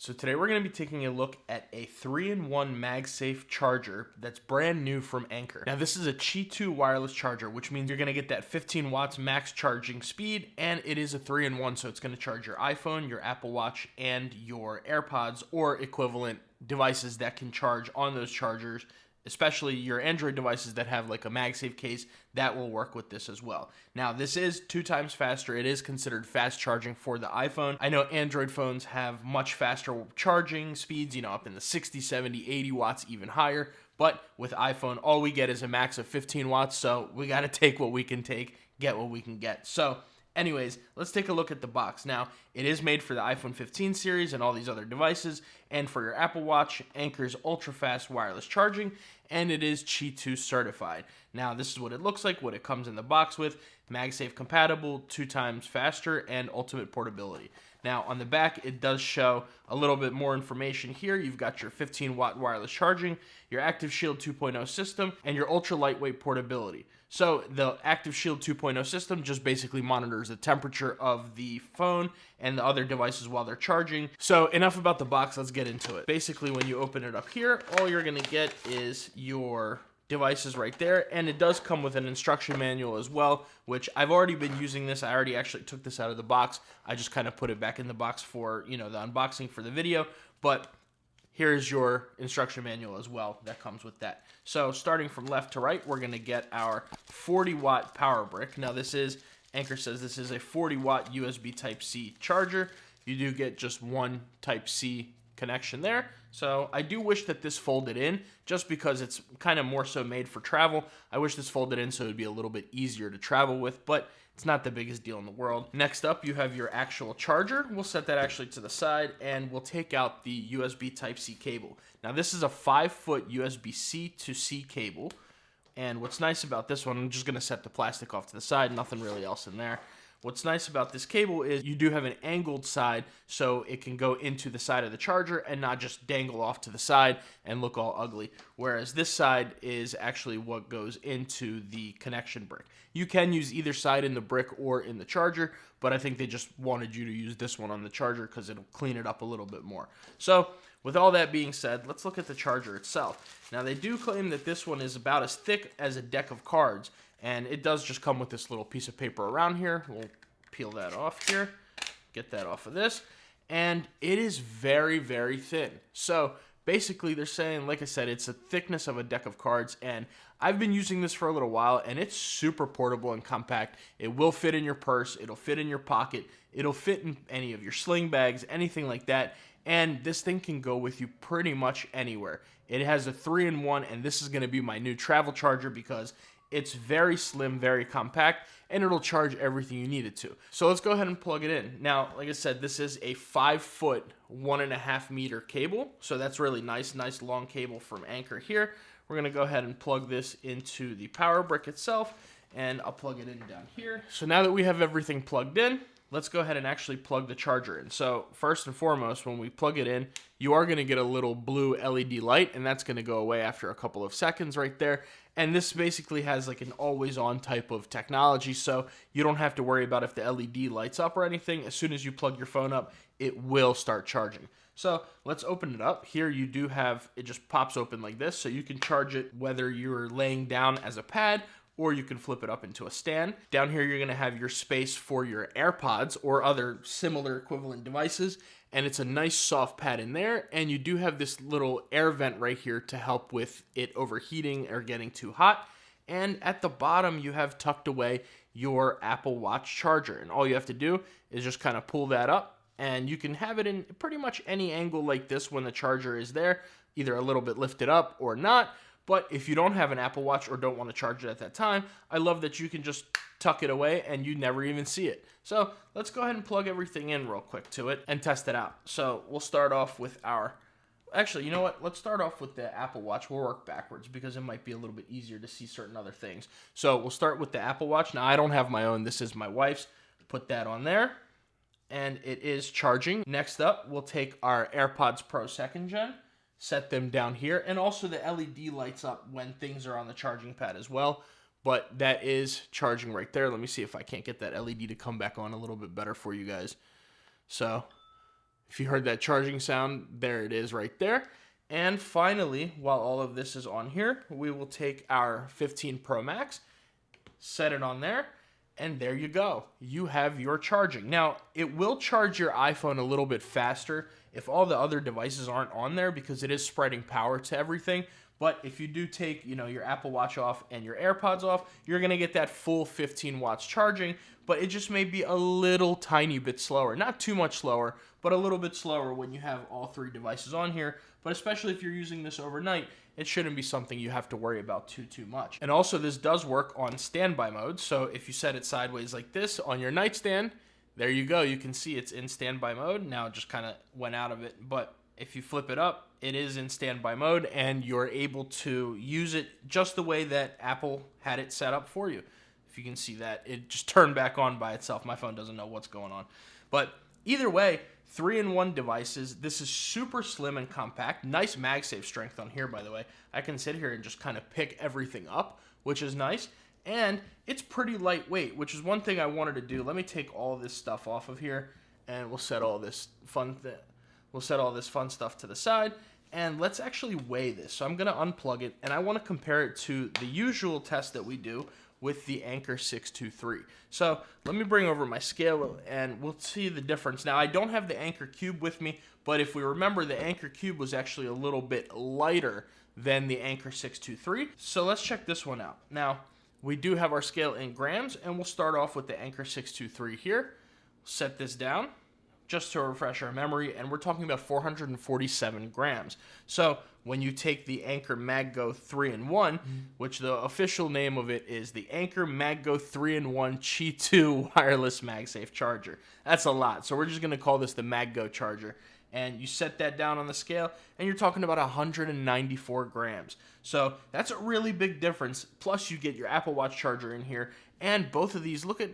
So today we're going to be taking a look at a 3-in-1 MagSafe charger that's brand new from Anker. Now this is a Qi2 wireless charger, which means you're going to get that 15 watts max charging speed, and it is a 3-in-1, so it's going to charge your iPhone, your Apple Watch, and your AirPods or equivalent devices that can charge on those chargers. Especially your Android devices that have like a MagSafe case, that will work with this as well. Now, this is 2 times faster. It is considered fast charging for the iPhone. I know Android phones have much faster charging speeds, up in the 60, 70, 80 watts, even higher. But with iPhone, all we get is a max of 15 watts, so we got to take what we can take, get what we can get. So anyways, let's take a look at the box. Now, it is made for the iPhone 15 series and all these other devices, and for your Apple Watch, Anker's ultra-fast wireless charging, and it is Qi2 certified. Now, this is what it looks like, what it comes in the box with: MagSafe compatible, 2 times faster, and ultimate portability. Now, on the back, it does show a little bit more information here. You've got your 15-watt wireless charging, your Active Shield 2.0 system, and your ultra-lightweight portability. So the Active Shield 2.0 system just basically monitors the temperature of the phone and the other devices while they're charging. So enough about the box, let's get into it. Basically, when you open it up here, all you're gonna get is your devices right there, and it does come with an instruction manual as well, which I've already been using this. I already actually took this out of the box. I just kind of put it back in the box for, the unboxing for the video, but here's your instruction manual as well that comes with that. So starting from left to right, we're gonna get our 40-watt power brick. Now Anker says this is a 40-watt USB Type-C charger. You do get just one Type-C connection there. So I do wish that this folded in, just because it's kind of more so made for travel. I wish this folded in so it would be a little bit easier to travel with, but it's not the biggest deal in the world. Next up, you have your actual charger. We'll set that actually to the side, and we'll take out the USB Type-C cable. Now this is a 5-foot USB-C to C cable, and what's nice about this one, I'm just gonna set the plastic off to the side, nothing really else in there. What's nice about this cable is you do have an angled side, so it can go into the side of the charger and not just dangle off to the side and look all ugly. Whereas this side is actually what goes into the connection brick. You can use either side in the brick or in the charger, but I think they just wanted you to use this one on the charger because it'll clean it up a little bit more. So with all that being said, let's look at the charger itself. Now, they do claim that this one is about as thick as a deck of cards, and it does just come with this little piece of paper around here. We'll peel that off here, get that off of this, and it is very, very thin. So basically they're saying, like I said, it's the thickness of a deck of cards, and I've been using this for a little while, and it's super portable and compact. It will fit in your purse, it'll fit in your pocket, it'll fit in any of your sling bags, anything like that, and this thing can go with you pretty much anywhere. It has a 3-in-1, and this is going to be my new travel charger because it's very slim, very compact, and it'll charge everything you need it to. So let's go ahead and plug it in. Now, like I said, this is a 5-foot, 1.5 meter cable. So that's really nice long cable from Anker here. We're gonna go ahead and plug this into the power brick itself, and I'll plug it in down here. So now that we have everything plugged in, let's go ahead and actually plug the charger in. So first and foremost, when we plug it in, you are gonna get a little blue LED light, and that's gonna go away after a couple of seconds right there. And this basically has like an always-on type of technology, so you don't have to worry about if the LED lights up or anything. As soon as you plug your phone up, it will start charging. So let's open it up. Here you do have, it just pops open like this, so you can charge it whether you're laying down as a pad or you can flip it up into a stand. Down here, you're gonna have your space for your AirPods or other similar equivalent devices, and it's a nice soft pad in there, and you do have this little air vent right here to help with it overheating or getting too hot. And at the bottom, you have tucked away your Apple Watch charger, and all you have to do is just kind of pull that up, and you can have it in pretty much any angle like this when the charger is there, either a little bit lifted up or not. But if you don't have an Apple Watch or don't want to charge it at that time, I love that you can just tuck it away and you never even see it. So let's go ahead and plug everything in real quick to it and test it out. So we'll start off with actually, you know what? Let's start off with the Apple Watch. We'll work backwards because it might be a little bit easier to see certain other things. So we'll start with the Apple Watch. Now, I don't have my own. This is my wife's. Put that on there, and it is charging. Next up, we'll take our AirPods Pro 2nd Gen. Set them down here, and also the LED lights up when things are on the charging pad as well, but that is charging right there. Let me see if I can't get that LED to come back on a little bit better for you guys. So If you heard that charging sound, there it is right there. And finally, while all of this is on here, we will take our 15 Pro Max, set it on there, and there you go. You have your charging. Now, it will charge your iPhone a little bit faster if all the other devices aren't on there, because it is spreading power to everything. But if you do take, your Apple Watch off and your AirPods off, you're going to get that full 15 watts charging, but it just may be a little tiny bit slower. Not too much slower, but a little bit slower when you have all three devices on here. But especially if you're using this overnight, it shouldn't be something you have to worry about too much. And also, this does work on standby mode. So if you set it sideways like this on your nightstand, there you go. You can see it's in standby mode. Now it just kind of went out of it. But if you flip it up, it is in standby mode, and you're able to use it just the way that Apple had it set up for you. If you can see that, it just turned back on by itself. My phone doesn't know what's going on. But either way, 3-in-1 devices. This is super slim and compact. Nice MagSafe strength on here, by the way. I can sit here and just kind of pick everything up, which is nice. And it's pretty lightweight, which is one thing I wanted to do. Let me take all this stuff off of here, and we'll set all this fun stuff to the side. And let's actually weigh this. So I'm going to unplug it, and I want to compare it to the usual test that we do with the Anker 623. So let me bring over my scale, and we'll see the difference. Now, I don't have the Anker Cube with me, but if we remember, the Anker Cube was actually a little bit lighter than the Anker 623. So let's check this one out. Now, we do have our scale in grams, and we'll start off with the Anker 623 here. Set this down just to refresh our memory, and we're talking about 447 grams. So when you take the Anker MagGo 3-in-1, which the official name of it is the Anker MagGo 3-in-1 Qi2 Wireless MagSafe Charger. That's a lot, so we're just going to call this the MagGo charger. And you set that down on the scale, and you're talking about 194 grams. So that's a really big difference. Plus, you get your Apple Watch charger in here, and both of these, look at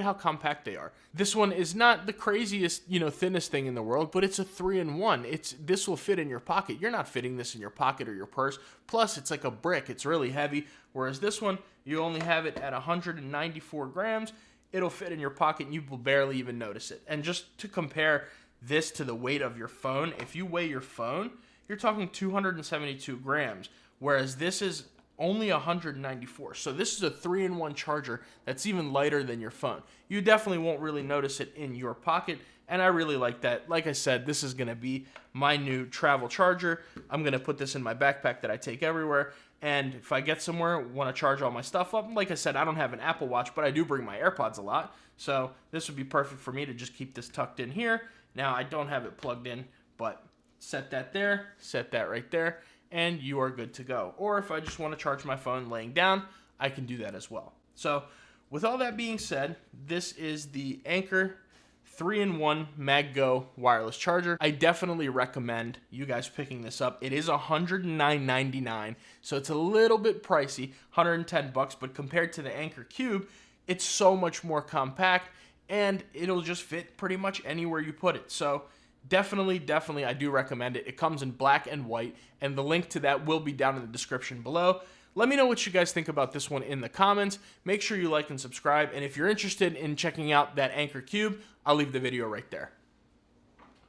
how compact they are. This one is not the craziest, thinnest thing in the world, but it's a 3-in-1. This will fit in your pocket. You're not fitting this in your pocket or your purse. Plus, it's like a brick. It's really heavy. Whereas this one, you only have it at 194 grams. It'll fit in your pocket, and you will barely even notice it. And just to compare this to the weight of your phone, if you weigh your phone, you're talking 272 grams, whereas this is only 194. So this is a 3-in-1 charger that's even lighter than your phone. You definitely won't really notice it in your pocket, and I really like that. Like I said, this is going to be my new travel charger. I'm going to put this in my backpack that I take everywhere, and if I get somewhere, want to charge all my stuff up, like I said, I don't have an Apple Watch, but I do bring my AirPods a lot, so this would be perfect for me to just keep this tucked in here. Now, I don't have it plugged in, but set that there, set that right there, and you are good to go. Or if I just want to charge my phone laying down, I can do that as well. So, with all that being said, this is the Anker 3-in-1 MagGo Wireless Charger. I definitely recommend you guys picking this up. It is $109.99, so it's a little bit pricey, $110 bucks, but compared to the Anker Cube, it's so much more compact, and it'll just fit pretty much anywhere you put it. So definitely, I do recommend it. It comes in black and white, and the link to that will be down in the description below. Let me know what you guys think about this one in the comments. Make sure you like and subscribe, and if you're interested in checking out that Anker Cube, I'll leave the video right there.